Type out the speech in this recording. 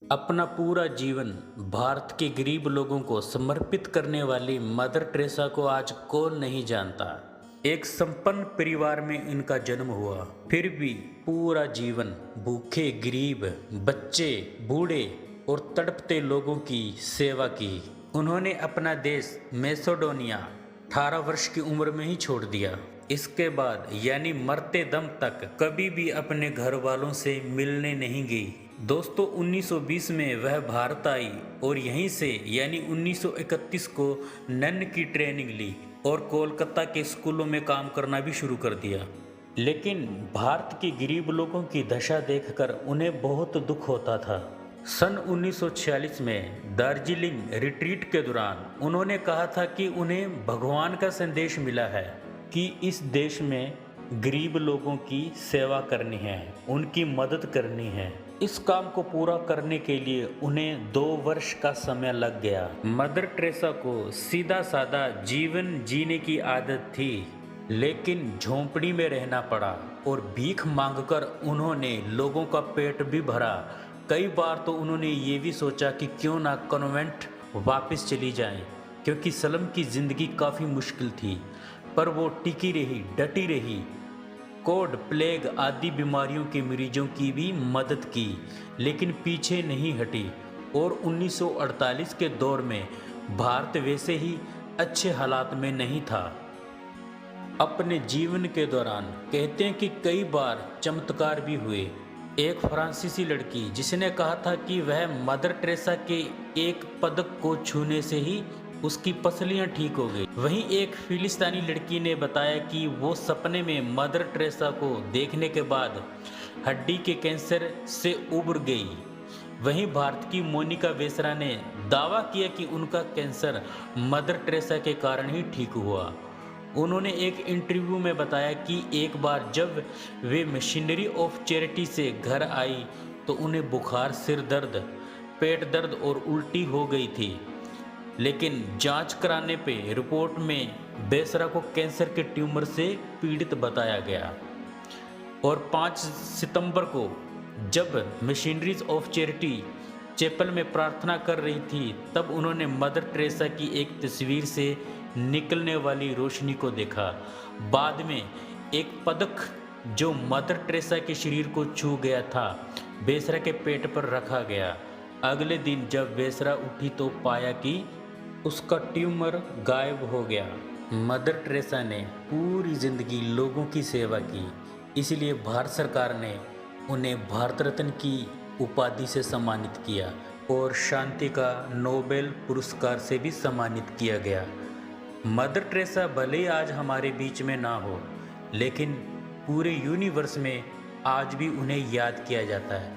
अपना पूरा जीवन भारत के गरीब लोगों को समर्पित करने वाली मदर टेरेसा को आज कौन नहीं जानता। एक संपन्न परिवार में इनका जन्म हुआ, फिर भी पूरा जीवन भूखे गरीब बच्चे बूढ़े और तड़पते लोगों की सेवा की। उन्होंने अपना देश मैसेडोनिया 18 वर्ष की उम्र में ही छोड़ दिया। इसके बाद यानी मरते दम तक कभी भी अपने घर वालों से मिलने नहीं गई। दोस्तों 1920 में वह भारत आई और यहीं से यानी 1931 को नन की ट्रेनिंग ली और कोलकाता के स्कूलों में काम करना भी शुरू कर दिया। लेकिन भारत के गरीब लोगों की दशा देखकर उन्हें बहुत दुख होता था। सन 1946 में दार्जिलिंग रिट्रीट के दौरान उन्होंने कहा था कि उन्हें भगवान का संदेश मिला है कि इस देश में गरीब लोगों की सेवा करनी है, उनकी मदद करनी है। इस काम को पूरा करने के लिए उन्हें 2 वर्ष का समय लग गया। मदर टेरेसा को सीधा साधा जीवन जीने की आदत थी, लेकिन झोंपड़ी में रहना पड़ा और भीख मांगकर उन्होंने लोगों का पेट भी भरा। कई बार तो उन्होंने ये भी सोचा कि क्यों ना कॉन्वेंट वापस चली जाएं, क्योंकि सलम की ज़िंदगी काफ़ी मुश्किल थी। पर वो टिकी रही, डटी रही। कोड, प्लेग आदि बीमारियों के मरीजों की भी मदद की, लेकिन पीछे नहीं हटी। और 1948 के दौर में भारत वैसे ही अच्छे हालात में नहीं था। अपने जीवन के दौरान कहते हैं कि कई बार चमत्कार भी हुए। एक फ्रांसीसी लड़की जिसने कहा था कि वह मदर टेरेसा के एक पदक को छूने से ही उसकी पसलियां ठीक हो गई। वहीं एक फिलिस्तीनी लड़की ने बताया कि वो सपने में मदर टेरेसा को देखने के बाद हड्डी के कैंसर से उबर गई। वहीं भारत की मोनिका बेसरा ने दावा किया कि उनका कैंसर मदर टेरेसा के कारण ही ठीक हुआ। उन्होंने एक इंटरव्यू में बताया कि एक बार जब वे मिशनरी ऑफ चैरिटी से घर आई तो उन्हें बुखार, सिर दर्द, पेट दर्द और उल्टी हो गई थी, लेकिन जांच कराने पे रिपोर्ट में बेसरा को कैंसर के ट्यूमर से पीड़ित बताया गया। और 5 सितंबर को जब मिशनरीज ऑफ चैरिटी चैपल में प्रार्थना कर रही थी, तब उन्होंने मदर टेरेसा की एक तस्वीर से निकलने वाली रोशनी को देखा। बाद में एक पदक जो मदर टेरेसा के शरीर को छू गया था, बेसरा के पेट पर रखा गया। अगले दिन जब बेसरा उठी तो पाया कि उसका ट्यूमर गायब हो गया। मदर टेरेसा ने पूरी जिंदगी लोगों की सेवा की, इसलिए भारत सरकार ने उन्हें भारत रत्न की उपाधि से सम्मानित किया और शांति का नोबेल पुरस्कार से भी सम्मानित किया गया। मदर टेरेसा भले ही आज हमारे बीच में ना हो, लेकिन पूरे यूनिवर्स में आज भी उन्हें याद किया जाता है।